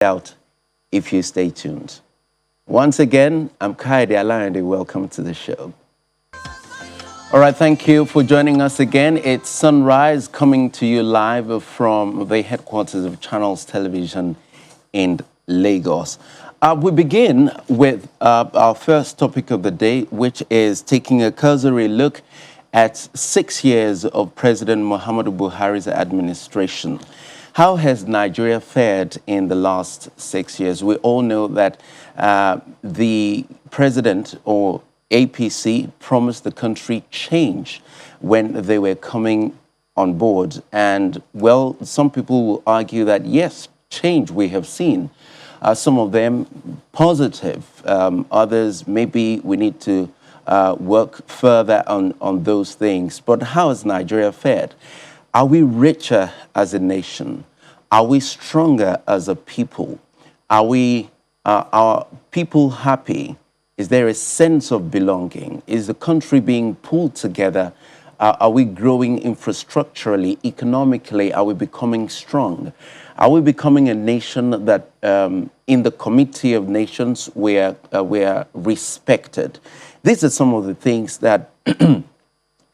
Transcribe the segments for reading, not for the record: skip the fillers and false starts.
out if you stay tuned. Once again, I'm Kaide Alayande. Welcome to the show. All right, thank you for joining us again. It's Sunrise coming to you live from the headquarters of Channels Television in Lagos. We begin with our first topic of the day, which is taking a cursory look at 6 years of President Muhammadu Buhari's administration. How has Nigeria fared in the last 6 years? We all know that the president or APC promised the country change when they were coming on board. And, well, some people will argue that, yes, change we have seen. Some of them positive. Others, maybe we need to work further on those things. But how has Nigeria fared? Are we richer as a nation? Are we stronger as a people? Are our people happy? Is there a sense of belonging? Is the country being pulled together? Are we growing infrastructurally, economically? Are we becoming strong? Are we becoming a nation that in the Committee of Nations we are respected? These are some of the things that,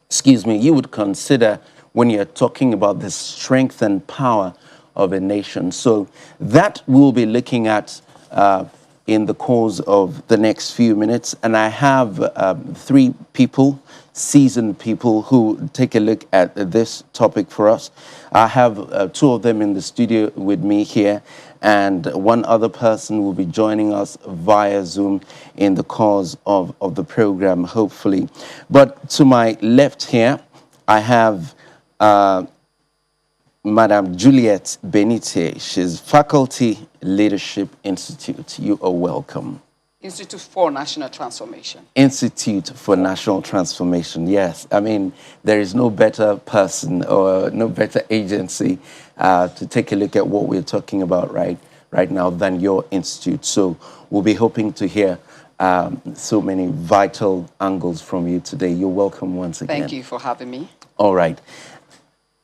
excuse me, you would consider when you're talking about the strength and power of a nation. So that we'll be looking at in the course of the next few minutes. And I have three people, seasoned people, who take a look at this topic for us. I have two of them in the studio with me here, and one other person will be joining us via Zoom in the course of the program, hopefully. But to my left here, I have Madam Juliet Benite. She's Faculty Leadership Institute. You are welcome. Institute for National Transformation. Institute for National Transformation, yes. I mean, there is no better person or no better agency to take a look at what we're talking about right now than your institute. So we'll be hoping to hear so many vital angles from you today. You're welcome once again. Thank you for having me. All right.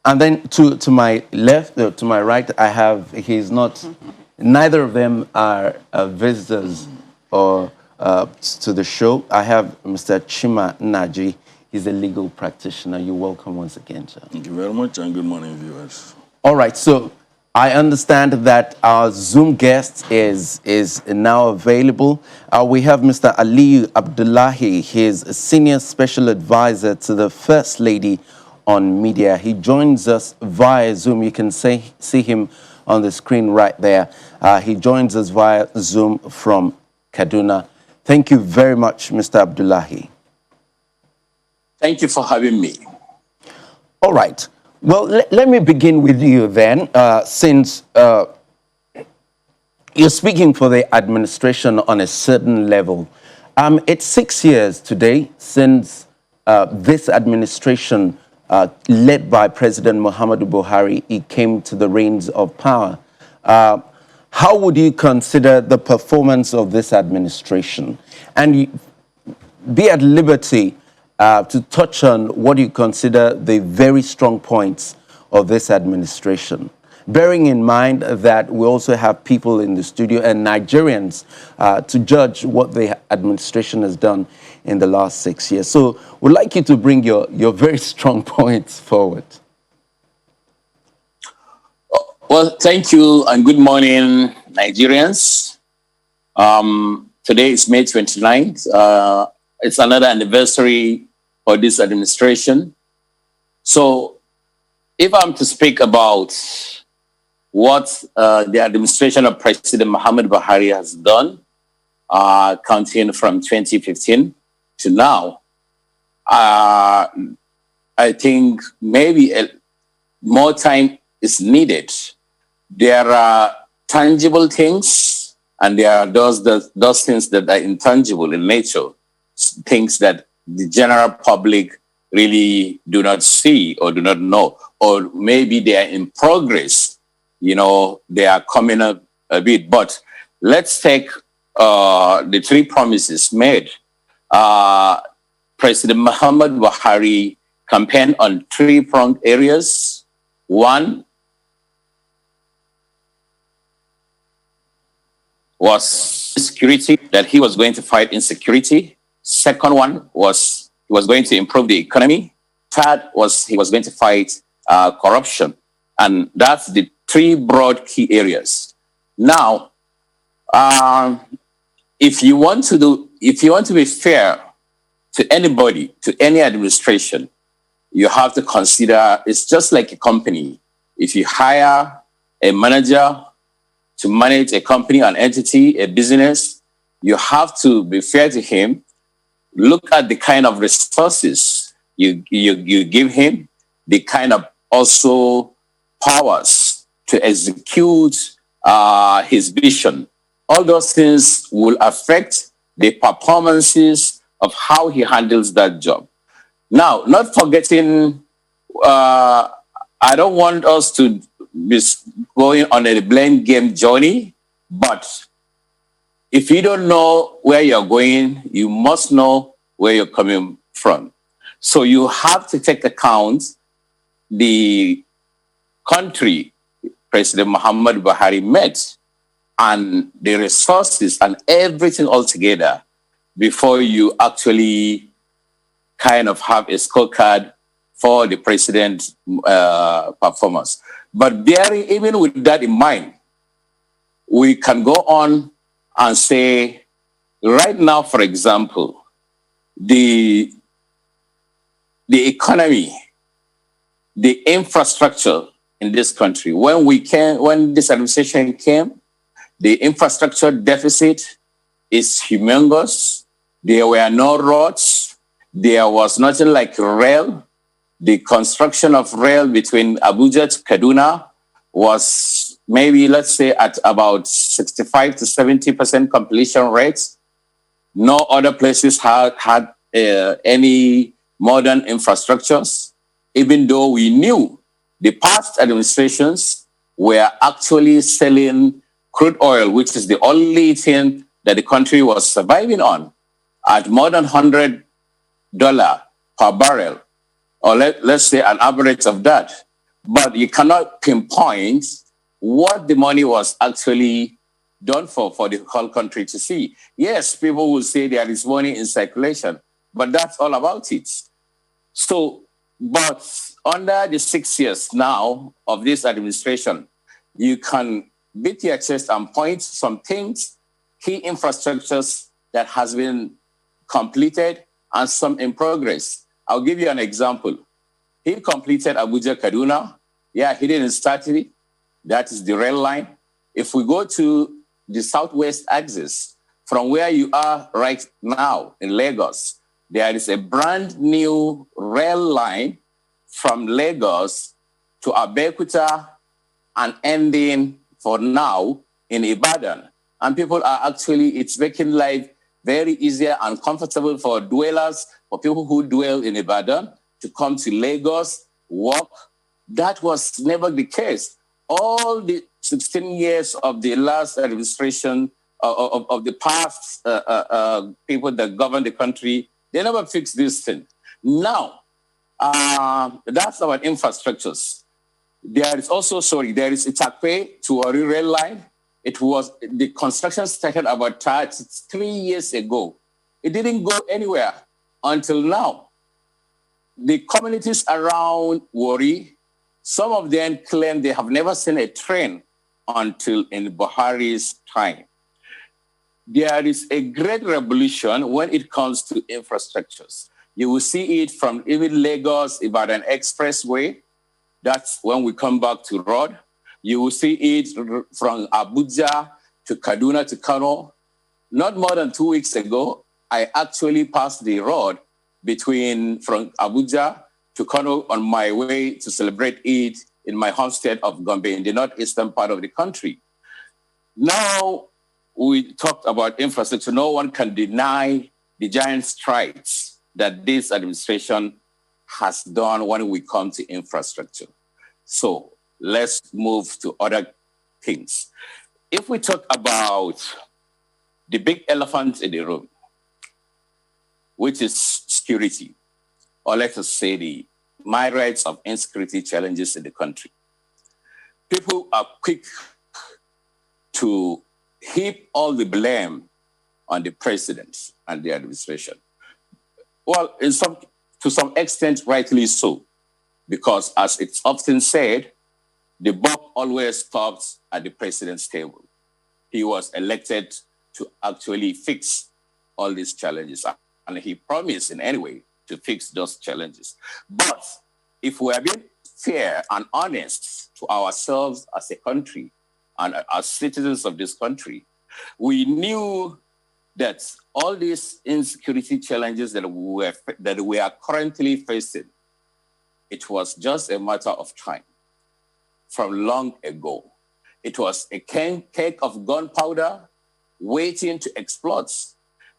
And then to my left, to my right, I have, neither of them are visitors or to the show. I have Mr. Chima Naji. He's a legal practitioner. You're welcome once again, sir. Thank you very much, and good morning, viewers. All right, so I understand that our Zoom guest is now available. We have Mr. Aliyu Abdullahi. He's a senior special advisor to the First Lady on media. He joins us via Zoom. You can see him on the screen right there. He joins us via Zoom from Kaduna. Thank you very much, Mr. Abdullahi. Thank you for having me. All right. Well, let me begin with you then, since you're speaking for the administration on a certain level. It's 6 years today since this administration led by President Muhammadu Buhari, he came to the reins of power. How would you consider the performance of this administration? And be at liberty to touch on what you consider the very strong points of this administration, bearing in mind that we also have people in the studio and Nigerians to judge what the administration has done in the last 6 years. So we'd like you to bring your very strong points forward. Well, thank you, and good morning, Nigerians. Today is May 29th. It's another anniversary for this administration. So if I'm to speak about what the administration of President Muhammadu Buhari has done, counting from 2015 to now, I think maybe more time is needed. There are tangible things, and there are those things that are intangible in nature, things that the general public really do not see or do not know, or maybe they are in progress. You know, they are coming up a bit. But let's take the three promises made. President Muhammad Buhari campaigned on three-pronged areas. One, was security, that he was going to fight insecurity. Second one was he was going to improve the economy. Third was he was going to fight corruption. And that's the three broad key areas. Now, if you want to be fair to anybody, to any administration, you have to consider it's just like a company. If you hire a manager to manage a company, an entity, a business, you have to be fair to him. Look at the kind of resources you give him, the kind of also powers to execute his vision. All those things will affect the performances of how he handles that job. Now, not forgetting, I don't want us to be going on a blame game journey, but if you don't know where you're going, you must know where you're coming from. So you have to take account the country President Muhammad Buhari met and the resources and everything altogether before you actually kind of have a scorecard for the president's performance. But bearing even with that in mind, we can go on and say, right now, for example, the economy, the infrastructure in this country, when this administration came, the infrastructure deficit is humongous. There were no roads. There was nothing like rail. The construction of rail between Abuja to Kaduna was maybe, let's say, at about 65 to 70% completion rates. No other places had any modern infrastructures, even though we knew the past administrations were actually selling crude oil, which is the only thing that the country was surviving on, at more than $100 per barrel, or let's say an average of that. But you cannot pinpoint what the money was actually done for the whole country to see. Yes, people will say there is money in circulation, but that's all about it. So, but under the 6 years now of this administration, you can beat your chest and point some things, key infrastructures that has been completed and some in progress. I'll give you an example. He completed Abuja Kaduna. Yeah, he didn't start it. That is the rail line. If we go to the southwest axis, from where you are right now in Lagos, there is a brand new rail line from Lagos to Abeokuta and ending for now in Ibadan. And people are actually, it's making life very easier and comfortable for dwellers, for people who dwell in Ibadan to come to Lagos, work. That was never the case. All the 16 years of the last administration, of the past people that govern the country, they never fixed this thing. Now, that's our infrastructures. There is Itakpe to Ori rail line. The construction started about 3 years ago. It didn't go anywhere until now. The communities around Wari, some of them claim they have never seen a train until in Buhari's time. There is a great revolution when it comes to infrastructures. You will see it from even Lagos, Ibadan Expressway. That's when we come back to road. You will see it from Abuja to Kaduna to Kano. Not more than 2 weeks ago, I actually passed the road from Abuja to Kano on my way to celebrate Eid in my home state of Gombe in the northeastern part of the country. Now we talked about infrastructure. No one can deny the giant strides that this administration has done when we come to infrastructure. So let's move to other things. If we talk about the big elephant in the room, which is security, or let us say the myriads of insecurity challenges in the country, people are quick to heap all the blame on the president and the administration. Well, to some extent, rightly so, because as it's often said, the buck always stops at the president's table. He was elected to actually fix all these challenges, and he promised in any way to fix those challenges. But if we are being fair and honest to ourselves as a country and as citizens of this country, we knew that all these insecurity challenges that we are currently facing, it was just a matter of time. From long ago, it was a cake of gunpowder waiting to explode.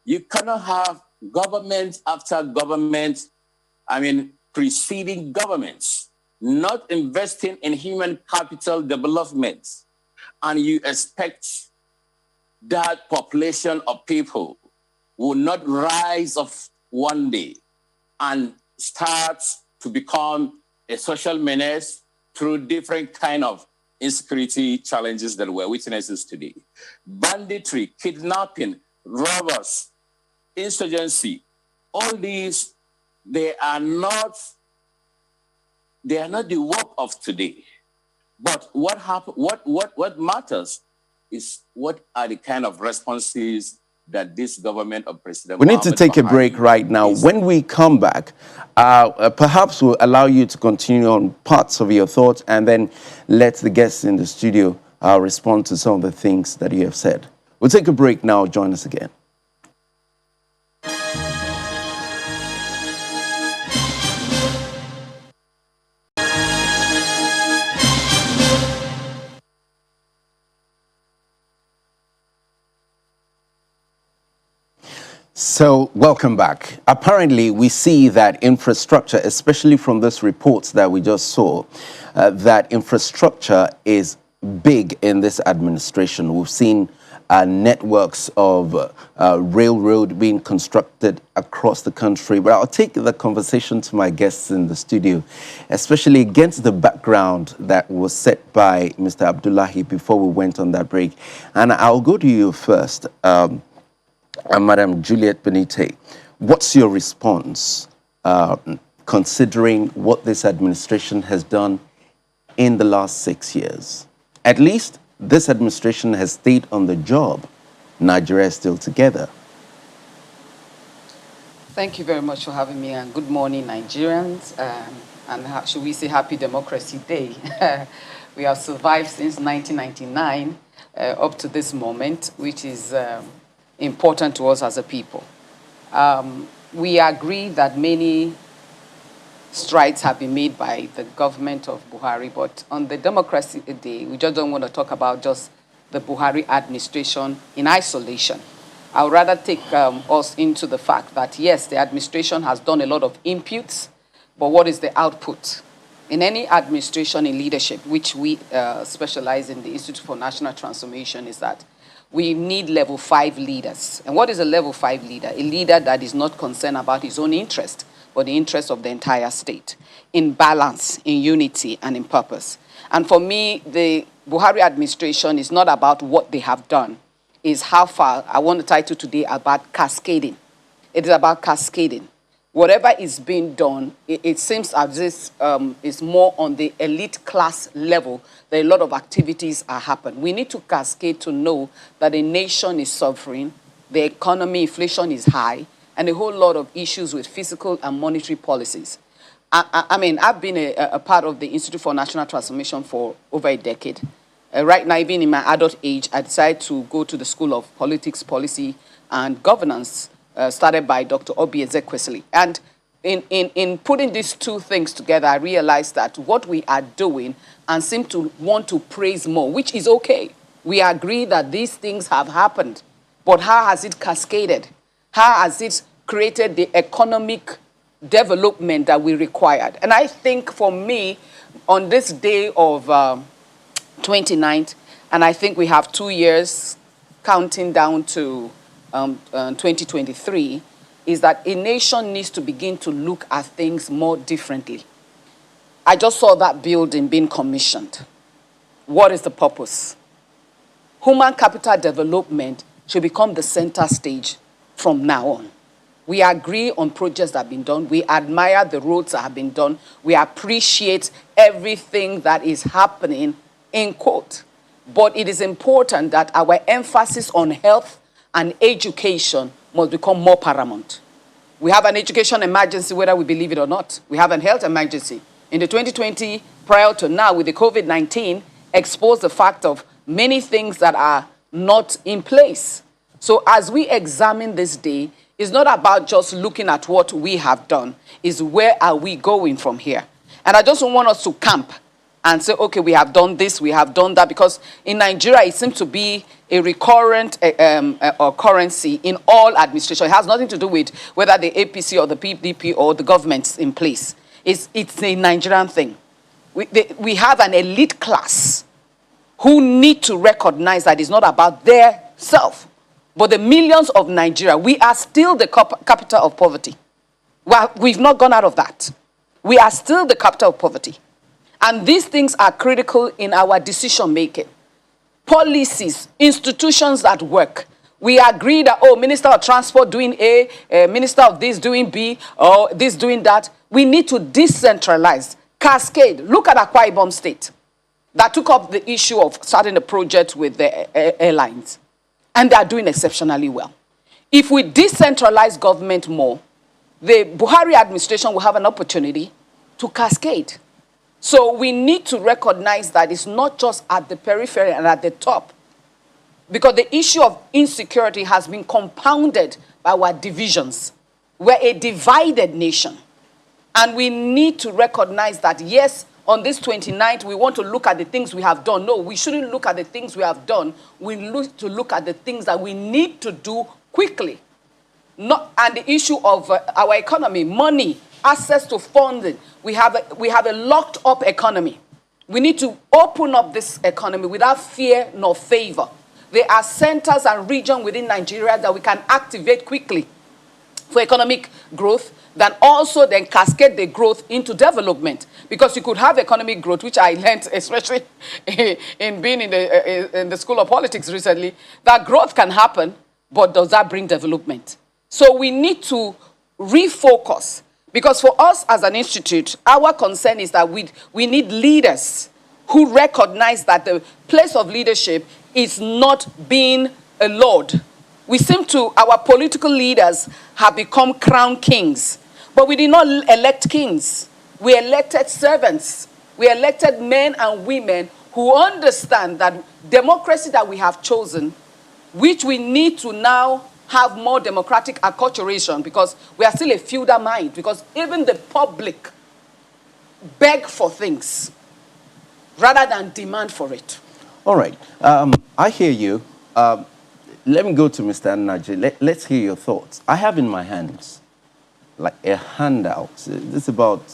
You cannot have government after government, preceding governments, not investing in human capital development, and you expect that population of people will not rise up one day and start to become a social menace through different kind of insecurity challenges that we're witnesses today. Banditry, kidnapping, robbers, insurgency, all these, they are not the work of today. But what matters is what are the kind of responses that this government of President We need to Muhammad take a Buhari break right now. is. When we come back, perhaps we'll allow you to continue on parts of your thoughts and then let the guests in the studio respond to some of the things that you have said. We'll take a break now. Join us again. So, welcome back. Apparently, we see that infrastructure, especially from this report that we just saw, that infrastructure is big in this administration. We've seen networks of railroad being constructed across the country. But I'll take the conversation to my guests in the studio, especially against the background that was set by Mr. Abdullahi before we went on that break. And I'll go to you first. Madam Juliet Benite, what's your response considering what this administration has done in the last 6 years? At least this administration has stayed on the job. Nigeria is still together. Thank you very much for having me, and good morning, Nigerians. And should we say Happy Democracy Day? We have survived since 1999 up to this moment, which is important to us as a people. We agree that many strides have been made by the government of Buhari, but on the Democracy Day, we just don't want to talk about just the Buhari administration in isolation. I would rather take us into the fact that, yes, the administration has done a lot of inputs, but what is the output? In any administration in leadership, which we specialize in the Institute for National Transformation, is that we need level 5 leaders. And what is a level 5 leader? A leader that is not concerned about his own interest, but the interest of the entire state, in balance, in unity, and in purpose. And for me, the Buhari administration is not about what they have done, is how far. I want to title today about cascading. It is about cascading. Whatever is being done, it seems as this is more on the elite class level that a lot of activities are happening. We need to cascade to know that a nation is suffering, the economy, inflation is high, and a whole lot of issues with fiscal and monetary policies. I've been a part of the Institute for National Transformation for over a decade. Right now, even in my adult age, I decided to go to the School of Politics, Policy, and Governance, started by Dr. Obi Ezekwesili. And in putting these two things together, I realized that what we are doing and seem to want to praise more, which is okay. We agree that these things have happened, but how has it cascaded? How has it created the economic development that we required? And I think for me, on this day of 29th, and I think we have 2 years counting down to 2023, is that a nation needs to begin to look at things more differently. I just saw that building being commissioned. What is the purpose? human capital development should become the center stage from now on. We agree on projects that have been done. We admire the roads that have been done. We appreciate everything that is happening, in quote. But it is important that our emphasis on health and education must become more paramount. We have an education emergency, whether we believe it or not. We have a health emergency. In the 2020, prior to now, with the COVID-19, exposed the fact of many things that are not in place. So as we examine this day, it's not about just looking at what we have done. It's where are we going from here? And I just don't want us to camp and say, okay, we have done this, we have done that, because in Nigeria, it seems to be a recurrent currency in all administration. It has nothing to do with whether the APC or the PDP or the government's in place. It's a Nigerian thing. We have an elite class who need to recognize that it's not about their self, but the millions of Nigeria. We are still the capital of poverty. Well, we've not gone out of that. We are still the capital of poverty. And these things are critical in our decision making. Policies, institutions that work. We agree that, oh, Minister of Transport doing A, Minister of this doing B, or this doing that. We need to decentralize, cascade. Look at Akwa Ibom State that took up the issue of starting a project with the airlines. And they are doing exceptionally well. If we decentralize government more, the Buhari administration will have an opportunity to cascade. So we need to recognize that it's not just at the periphery and at the top, because the issue of insecurity has been compounded by our divisions. We're a divided nation. And we need to recognize that, yes, on this 29th, we want to look at the things we have done. No, we shouldn't look at the things we have done. We need to look at the things that we need to do quickly. And the issue of our economy, money, access to funding. We have a locked up economy. We need to open up this economy without fear nor favor. There are centers and regions within Nigeria that we can activate quickly for economic growth, then also then cascade the growth into development. Because you could have economic growth, which I learned, especially in being in the School of Politics recently, that growth can happen, but does that bring development? So we need to refocus. Because for us as an institute, our concern is that we need leaders who recognize that the place of leadership is not being a lord. Our political leaders have become crown kings. But we did not elect kings. We elected servants. We elected men and women who understand that democracy that we have chosen, which we need to now have more democratic acculturation, because we are still a feudal mind, because even the public beg for things rather than demand for it. All right. I hear you. Let me go to Mr. Naji. Let's hear your thoughts. I have in my hands like a handout. This is about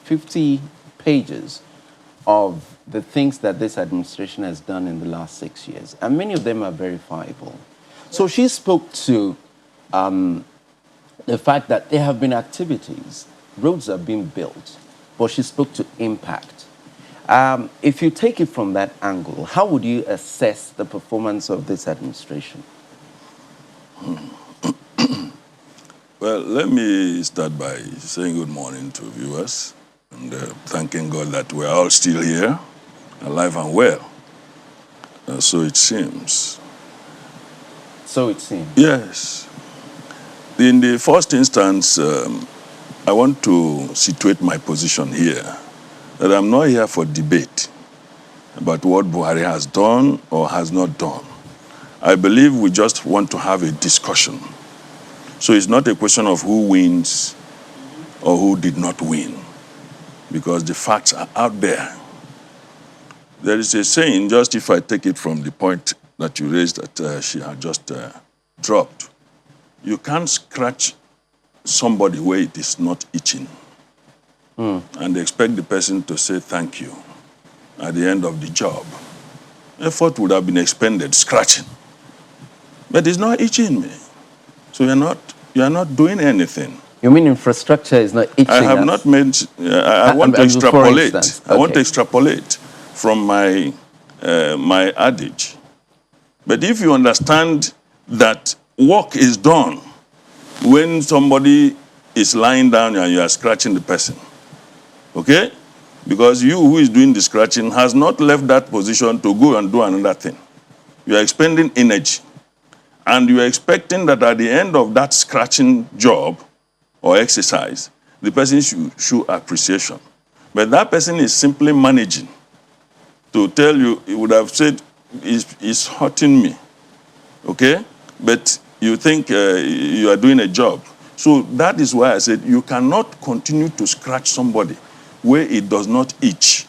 50 pages of the things that this administration has done in the last 6 years. And many of them are verifiable. So she spoke to the fact that there have been activities, roads are being built, but she spoke to impact. If you take it from that angle, how would you assess the performance of this administration? Well, let me start by saying good morning to viewers and thanking God that we're all still here, alive and well. So it seems. So it seems. Yes. In the first instance, I want to situate my position here, that I'm not here for debate about what Buhari has done or has not done. I believe we just want to have a discussion. So it's not a question of who wins or who did not win, because the facts are out there. There is a saying, just if I take it from the point that you raised that she had just dropped, you can't scratch somebody where it is not itching and expect the person to say thank you at the end of the job. Effort would have been expended scratching, but it's not itching me. So you're not doing anything. You mean infrastructure is not itching? I have not made. I want to extrapolate. I want to extrapolate from my my adage But if you understand that work is done when somebody is lying down and you are scratching the person, okay? Because you who is doing the scratching has not left that position to go and do another thing. You are expending energy. And you are expecting that at the end of that scratching job or exercise, the person should show appreciation. But that person is simply managing to tell you, he would have said, it's hurting me, okay? But you think you are doing a job. So that is why I said you cannot continue to scratch somebody where it does not itch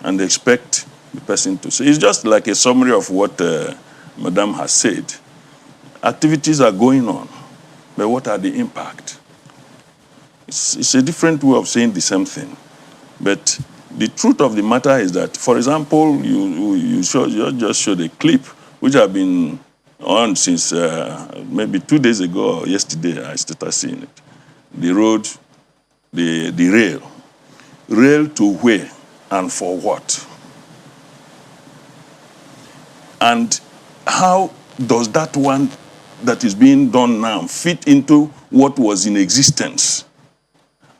and expect the person to say. It's just like a summary of what Madam has said. Activities are going on, but what are the impact? It's a different way of saying the same thing. But the truth of the matter is that, for example, you just showed a clip which have been on since maybe 2 days ago or yesterday. I started seeing it. The road, the rail. Rail to where and for what? And how does that one that is being done now fit into what was in existence?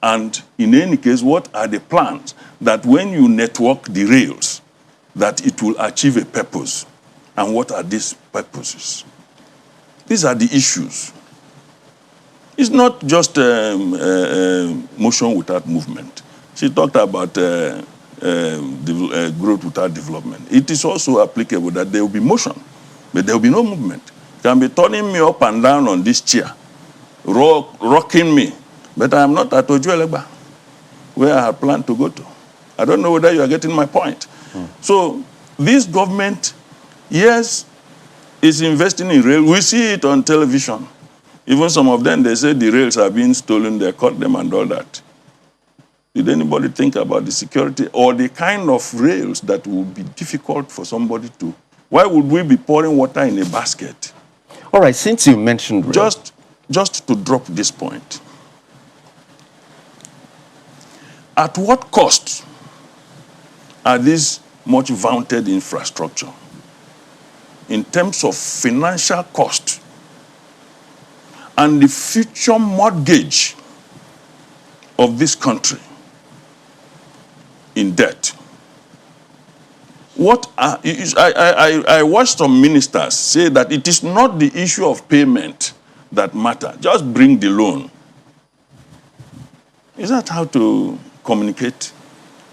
And in any case, what are the plans that when you network the rails, that it will achieve a purpose? And what are these purposes? These are the issues. It's not just motion without movement. She talked about growth without development. It is also applicable that there will be motion, but there will be no movement. You can be turning me up and down on this chair, rocking me, but I am not at Ojuelegba, where I had planned to go to. I don't know whether you are getting my point. So this government, yes, is investing in rail. We see it on television. Even some of them, they say the rails are being stolen, they caught them and all that. Did anybody think about the security or the kind of rails that would be difficult for somebody to? Why would we be pouring water in a basket? All right, since you mentioned rail. Just to drop this point. At what cost are these much vaunted infrastructure in terms of financial cost and the future mortgage of this country in debt? I watched some ministers say that it is not the issue of payment that matter. Just bring the loan. Is that how to communicate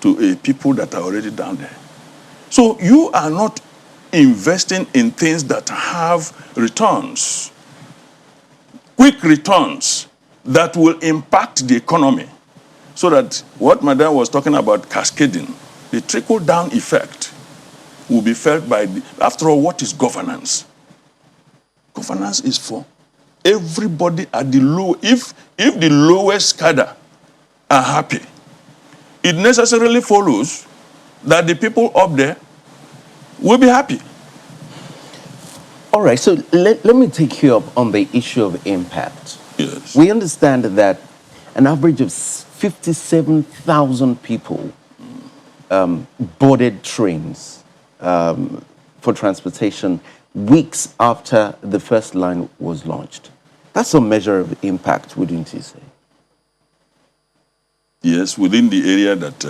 to a people that are already down there? So you are not investing in things that have returns, quick returns that will impact the economy, so that what Madam was talking about cascading, the trickle-down effect will be felt by after all, what is governance? Governance is for everybody at the low. If the lowest cadre are happy, it necessarily follows that the people up there will be happy. All right, so let me take you up on the issue of impact. Yes. We understand that an average of 57,000 people boarded trains for transportation weeks after the first line was launched. That's a measure of impact, wouldn't you say? Yes, within the area that...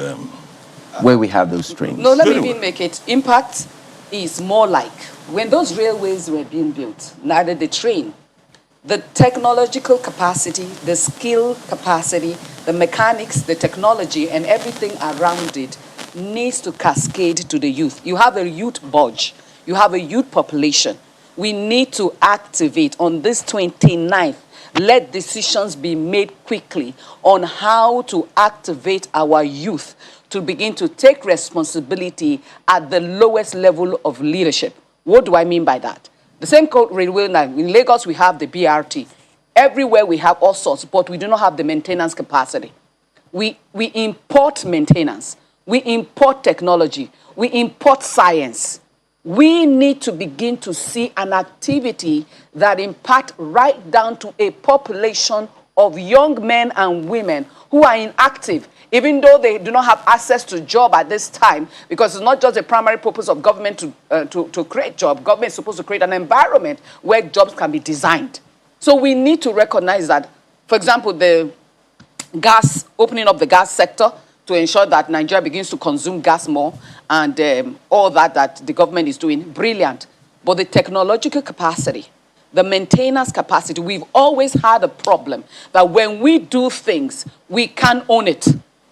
where we have those trains. No, let me even make it. Impact is more like when those railways were being built, neither the train, the technological capacity, the skill capacity, the mechanics, the technology, and everything around it needs to cascade to the youth. You have a youth budge. You have a youth population. We need to activate on this 29th. Let decisions be made quickly on how to activate our youth to begin to take responsibility at the lowest level of leadership. What do I mean by that? The same railway line. In Lagos, we have the BRT. Everywhere we have all sorts, but we do not have the maintenance capacity. We import maintenance. We import technology. We import science. We need to begin to see an activity that impacts right down to a population of young men and women who are inactive, even though they do not have access to job at this time, because it's not just the primary purpose of government to create jobs. Government is supposed to create an environment where jobs can be designed. So we need to recognize that, for example, the opening up the gas sector to ensure that Nigeria begins to consume gas more, and all that the government is doing, brilliant. But the technological capacity, the maintenance capacity, we've always had a problem that when we do things, we can't own it.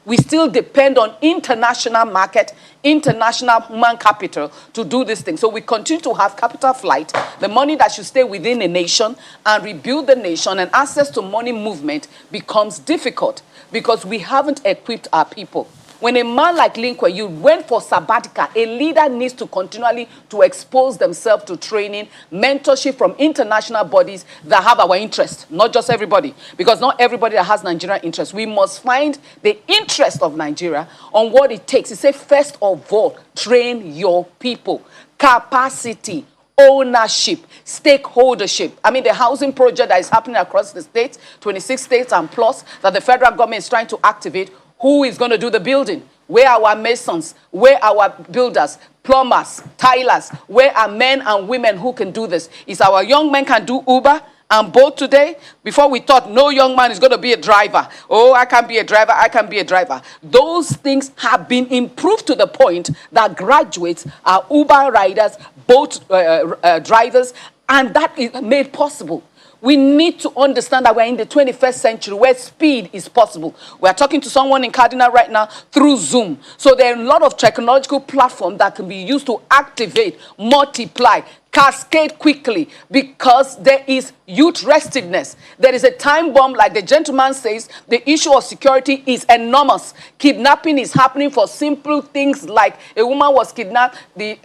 We still depend on international market, international human capital to do this thing. So we continue to have capital flight, the money that should stay within a nation and rebuild the nation, and access to money movement becomes difficult because we haven't equipped our people. When a man like Lincoln, you went for sabbatical, a leader needs to continually to expose themselves to training, mentorship from international bodies that have our interest, not just everybody, because not everybody that has Nigerian interest. We must find the interest of Nigeria on what it takes. He said, first of all, train your people. Capacity, ownership, stakeholdership. I mean, the housing project that is happening across the states, 26 states and plus, that the federal government is trying to activate. Who is going to do the building? Where are our masons? Where are our builders, plumbers, tilers? Where are men and women who can do this? Is our young men can do Uber and Bolt today? Before we thought no young man is going to be a driver. Oh, I can be a driver, I can be a driver. Those things have been improved to the point that graduates are Uber riders, Bolt drivers, and that is made possible. We need to understand that we're in the 21st century where speed is possible. We're talking to someone in Cardinal right now through Zoom. So there are a lot of technological platforms that can be used to activate, multiply, cascade quickly, because there is youth restiveness. There is a time bomb, like the gentleman says. The issue of security is enormous. Kidnapping is happening for simple things like a woman was kidnapped.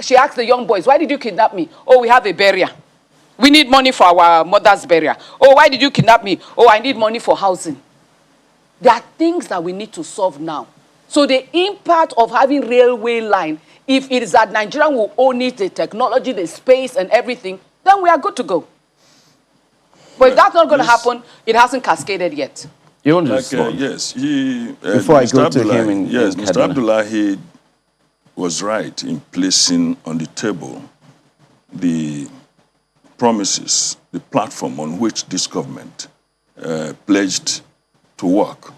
She asked the young boys, why did you kidnap me? Oh, we have a barrier. We need money for our mother's burial. Oh, why did you kidnap me? Oh, I need money for housing. There are things that we need to solve now. So the impact of having railway line, if it is that Nigeria will own it, the technology, the space and everything, then we are good to go. But if that's not going to happen, it hasn't cascaded yet. You want to respond? Yes. Before I go to him in Mr. Abdullahi was right in placing on the table the promises, the platform on which this government pledged to work.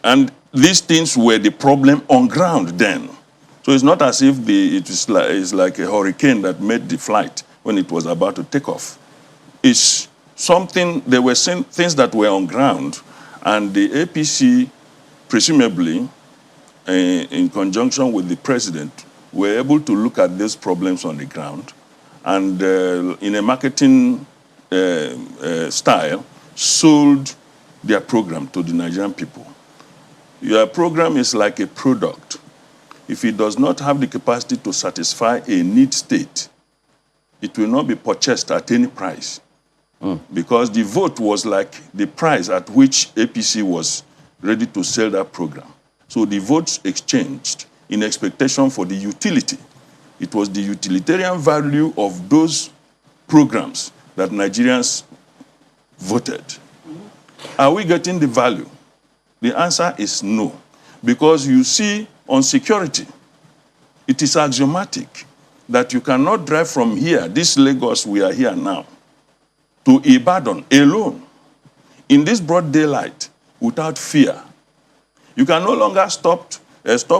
And these things were the problem on ground then. So it's not as if it's like a hurricane that made the flight when it was about to take off. It's something, there were things that were on ground, and the APC, presumably, in conjunction with the president, were able to look at these problems on the ground and in a marketing style, sold their program to the Nigerian people. Your program is like a product. If it does not have the capacity to satisfy a need state, it will not be purchased at any price. Because the vote was like the price at which APC was ready to sell that program. So the votes exchanged in expectation for the utility. It was the utilitarian value of those programs that Nigerians voted. Are we getting the value? The answer is no. Because you see, on security, it is axiomatic that you cannot drive from here, this Lagos we are here now, to Ibadan alone, in this broad daylight, without fear. You can no longer stop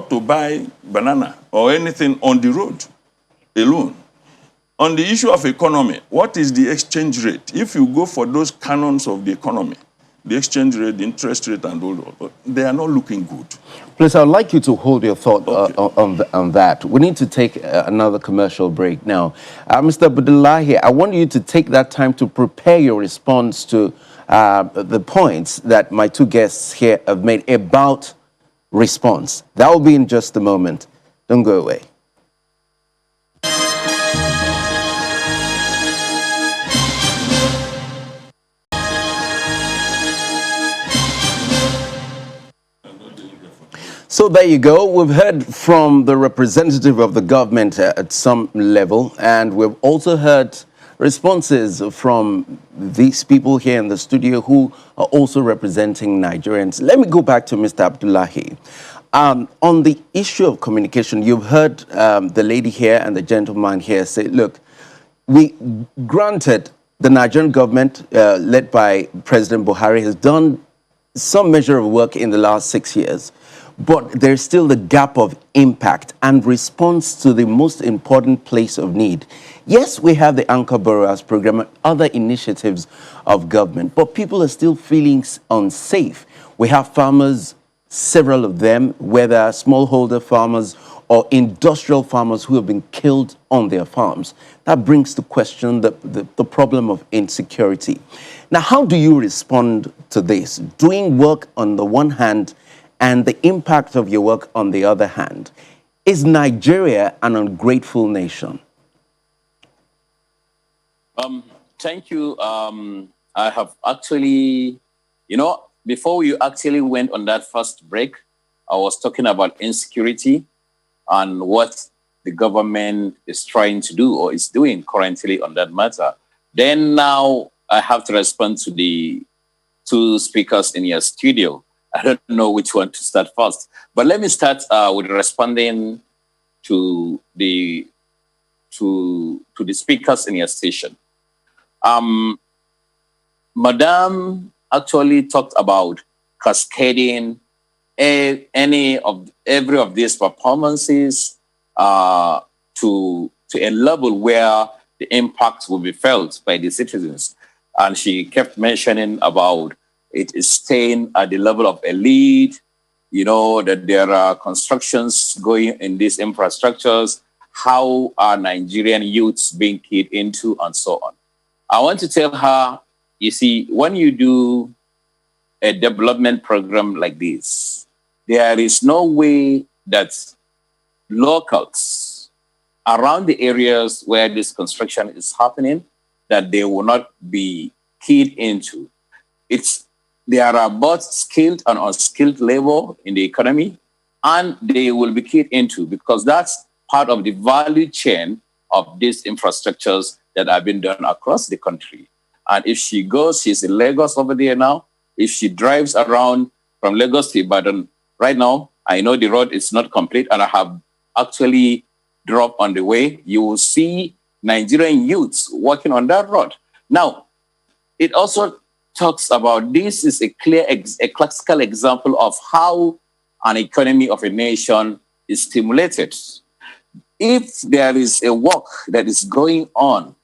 to buy banana or anything on the road alone. On the issue of economy, what is the exchange rate? If you go for those canons of the economy, the exchange rate, the interest rate, and all, they are not looking good. Please, I would like you to hold your thought on that. We need to take another commercial break now. Mr. Abdullahi, I want you to take that time to prepare your response to the points that my two guests here have made about response. That will be in just a moment. Don't go away. So there you go. We've heard from the representative of the government at some level, and we've also heard responses from these people here in the studio who are also representing Nigerians. Let me go back to Mr. Abdullahi. On the issue of communication, you've heard the lady here and the gentleman here say, look, we granted the Nigerian government, led by President Buhari, has done some measure of work in the last 6 years, but there's still the gap of impact and response to the most important place of need. Yes, we have the Anchor Borrowers Program and other initiatives of government, but people are still feeling unsafe. We have farmers, several of them, whether smallholder farmers or industrial farmers who have been killed on their farms. That brings to question the problem of insecurity. Now, how do you respond to this? Doing work on the one hand and the impact of your work on the other hand. Is Nigeria an ungrateful nation? Thank you. I have actually, before we actually went on that first break, I was talking about insecurity and what the government is trying to do or is doing currently on that matter. Then now I have to respond to the two speakers in your studio. I don't know which one to start first, but let me start with responding to the speakers in your station. Madam actually talked about cascading every of these performances to a level where the impact will be felt by the citizens. And she kept mentioning about it is staying at the level of elite, that there are constructions going in these infrastructures. How are Nigerian youths being keyed into and so on? I want to tell her, you see, when you do a development program like this, there is no way that locals around the areas where this construction is happening, that they will not be keyed into. There are both skilled and unskilled labor in the economy, and they will be keyed into because that's part of the value chain of these infrastructures that have been done across the country. And if she goes, she's in Lagos over there now. If she drives around from Lagos to Ibadan right now, I know the road is not complete, and I have actually dropped on the way. You will see Nigerian youths working on that road. Now, it also talks about this is a classical example of how an economy of a nation is stimulated. If there is a work that is going on,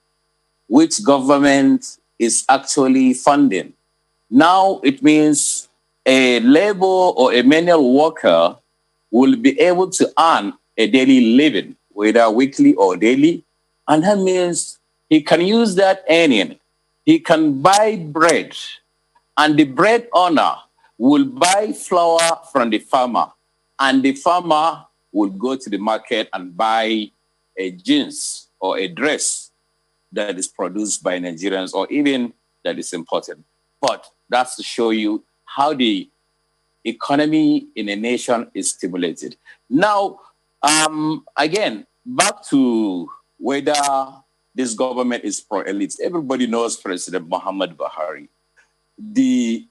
which government is actually funding, now it means a labor or a manual worker will be able to earn a daily living, whether weekly or daily. And that means he can use that earning. He can buy bread, and the bread owner will buy flour from the farmer, and the farmer will go to the market and buy a jeans or a dress that is produced by Nigerians or even that is imported. But that's to show you how the economy in a nation is stimulated. Now, again, back to whether this government is pro-elite. Everybody knows President Muhammad Buhari.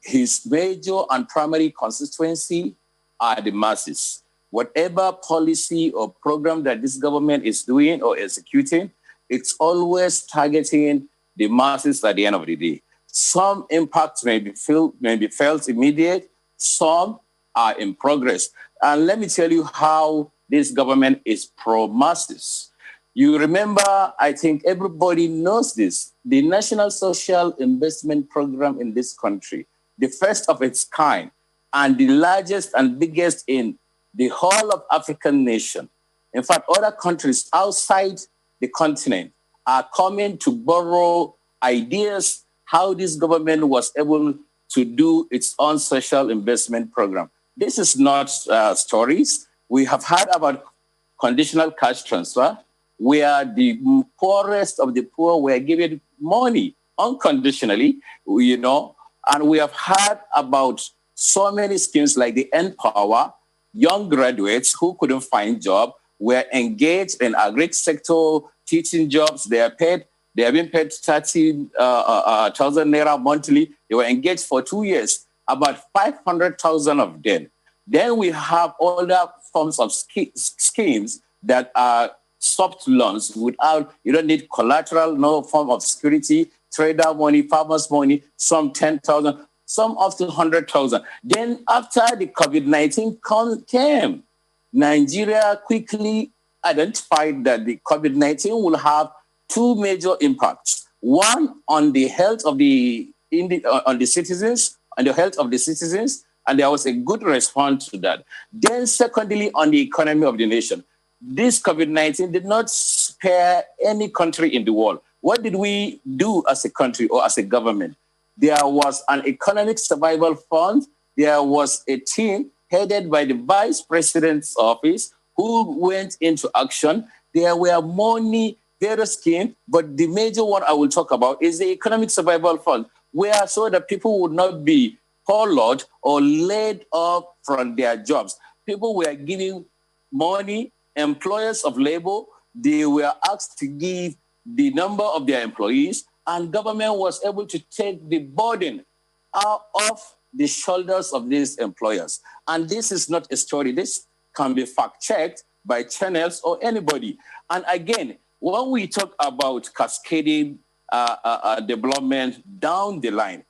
His major and primary constituency are the masses. Whatever policy or program that this government is doing or executing, it's always targeting the masses at the end of the day. Some impacts may be felt immediate, some are in progress. And let me tell you how this government is pro-masses. You remember, I think everybody knows this, the National Social Investment Program in this country, the first of its kind, and the largest and biggest in the whole of African nation. In fact, other countries outside the continent are coming to borrow ideas how this government was able to do its own social investment program. This is not stories. We have heard about conditional cash transfer, where the poorest of the poor were given money unconditionally, and we have heard about so many schemes like the Empower. Young graduates who couldn't find job were engaged in agri sector, teaching jobs. They are paid They have been paid 30,000 naira monthly. They were engaged for 2 years, about 500,000 of them. Then we have other forms of schemes that are soft loans without, you don't need collateral, no form of security, trader money, farmers money, some 10,000, some up to 100,000. Then after the COVID-19 came, Nigeria quickly identified that the COVID-19 will have two major impacts. One on the health of on the citizens, and the health of the citizens, and there was a good response to that. Then secondly, on the economy of the nation. This COVID-19 did not spare any country in the world. What did we do as a country or as a government? There was an economic survival fund. There was a team headed by the vice president's office who went into action. There were money, various schemes, but the major one I will talk about is the economic survival fund, where so that people would not be furloughed or laid off from their jobs. People were giving money, employers of labor, they were asked to give the number of their employees, and government was able to take the burden out of the shoulders of these employers. And this is not a story. This can be fact-checked by channels or anybody. And again, when we talk about cascading development down the line,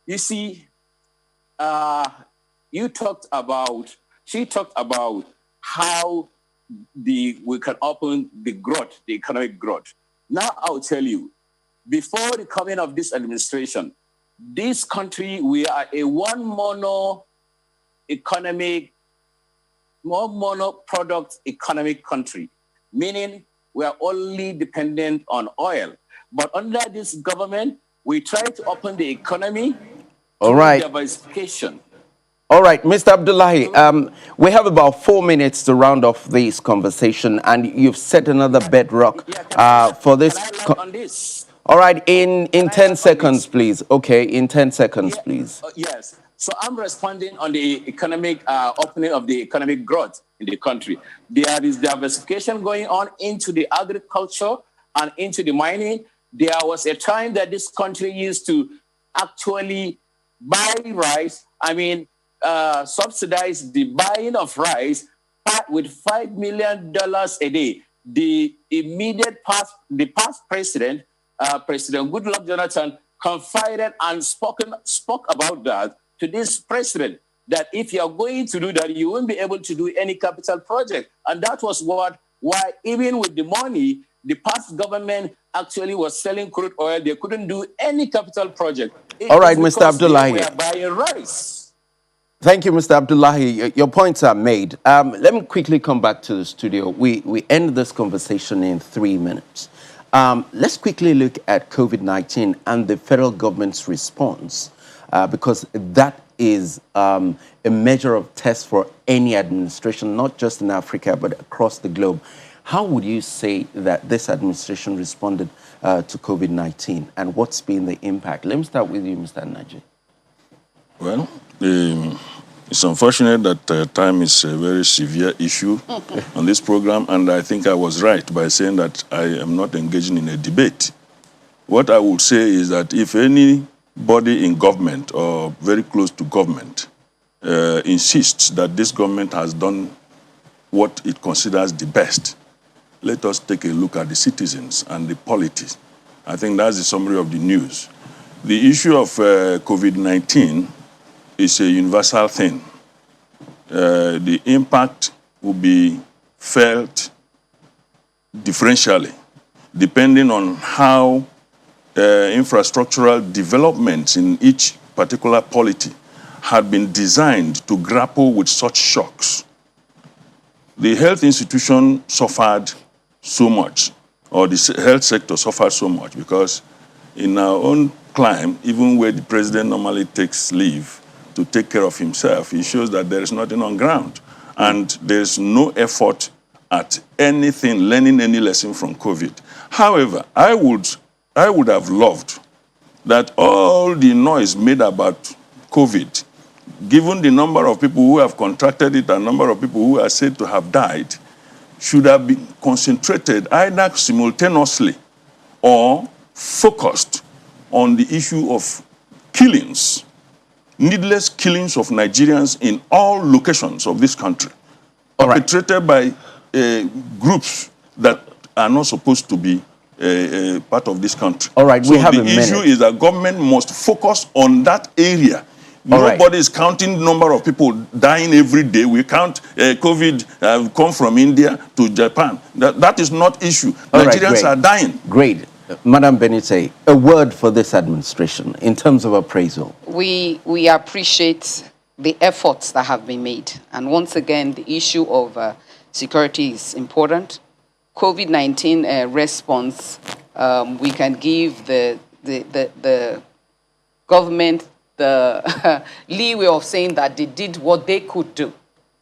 you see, she talked about how we can open the growth, the economic growth. Now I'll tell you, before the coming of this administration, this country, we are a mono product economic country, meaning we are only dependent on oil. But under this government, we try to open the economy All right. diversification. All right, Mr. Abdullahi, we have about 4 minutes to round off this conversation, and you've set another bedrock for this. On this? All right, in 10 seconds, please. Okay, in 10 seconds, please. Yes. So I'm responding on the economic opening of the economic growth in the country. There is diversification going on into the agriculture and into the mining. There was a time that this country used to actually buy rice. Subsidize the buying of rice with $5 million a day. The past president, President Goodluck Jonathan, confided and spoke about that to this president, that if you're going to do that, you won't be able to do any capital project. And that was why even with the money, the past government actually was selling crude oil. They couldn't do any capital project. All right, Mr. Abdullahi. They were buying rice. Thank you, Mr. Abdullahi. Your points are made. Let me quickly come back to the studio. We end this conversation in 3 minutes. Let's quickly look at COVID-19 and the federal government's response, because that is a measure of test for any administration, not just in Africa, but across the globe. How would you say that this administration responded to COVID-19, and what's been the impact? Let me start with you, Mr. Naji. Well, it's unfortunate that time is a very severe issue on this program, and I think I was right by saying that I am not engaging in a debate. What I would say is that if anybody in government or very close to government insists that this government has done what it considers the best, let us take a look at the citizens and the polities. I think that's the summary of the news. The issue of COVID-19 is a universal thing. The impact will be felt differentially, depending on how infrastructural developments in each particular polity had been designed to grapple with such shocks. The health institution suffered so much, or the health sector suffered so much, because in our own climb, even where the president normally takes leave to take care of himself, he shows that there is nothing on ground. And there's no effort at anything, learning any lesson from COVID. However, I would have loved that all the noise made about COVID, given the number of people who have contracted it and number of people who are said to have died, should have been concentrated either simultaneously or focused on the issue of killings, needless killings of Nigerians in all locations of this country, perpetrated by groups that are not supposed to be part of this country. All right, so we have a the issue minute. is that government must focus on that area. Nobody is counting the number of people dying every day. We count COVID come from India to Japan. That is not issue. Nigerians are dying. Great. Madam Benite, a word for this administration in terms of appraisal. We appreciate the efforts that have been made. And once again, the issue of security is important. COVID-19 response, we can give the government the leeway of saying that they did what they could do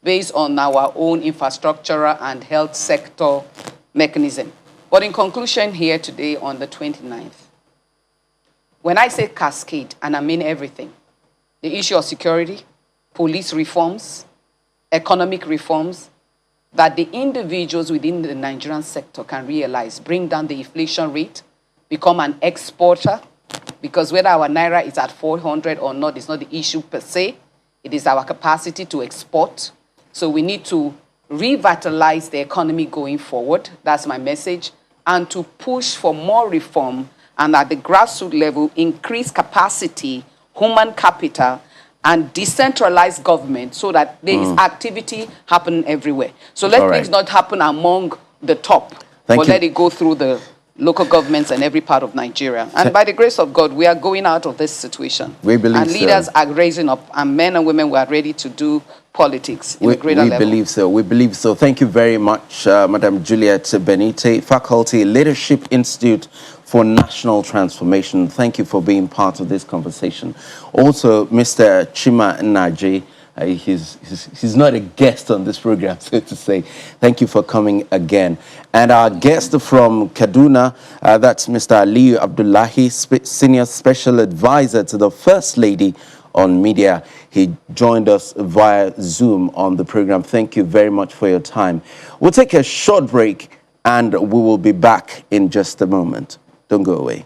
based on our own infrastructural and health sector mechanism. But in conclusion here today on the 29th, when I say cascade, and I mean everything, the issue of security, police reforms, economic reforms, that the individuals within the Nigerian sector can realize, bring down the inflation rate, become an exporter, because whether our naira is at 400 or not is not the issue per se. It is our capacity to export. So we need to revitalize the economy going forward. That's my message. And to push for more reform and at the grassroots level, increase capacity, human capital, and decentralized government so that there is activity happening everywhere. So let things not happen among the top, but let it go through the local governments and every part of Nigeria. And by the grace of God, we are going out of this situation. We believe and leaders are raising up, and men and women were ready to do politics in a greater level. We believe so. We believe so. Thank you very much, Madam Juliet Benite, Faculty Leadership Institute for National Transformation. Thank you for being part of this conversation. Also, Mr. Chima Naji. He's not a guest on this program, so to say. Thank you for coming again. And our guest from Kaduna, that's Mr. Aliyu Abdullahi, Senior Special Advisor to the First Lady on Media. He joined us via Zoom on the program. Thank you very much for your time. We'll take a short break and we will be back in just a moment. Don't go away.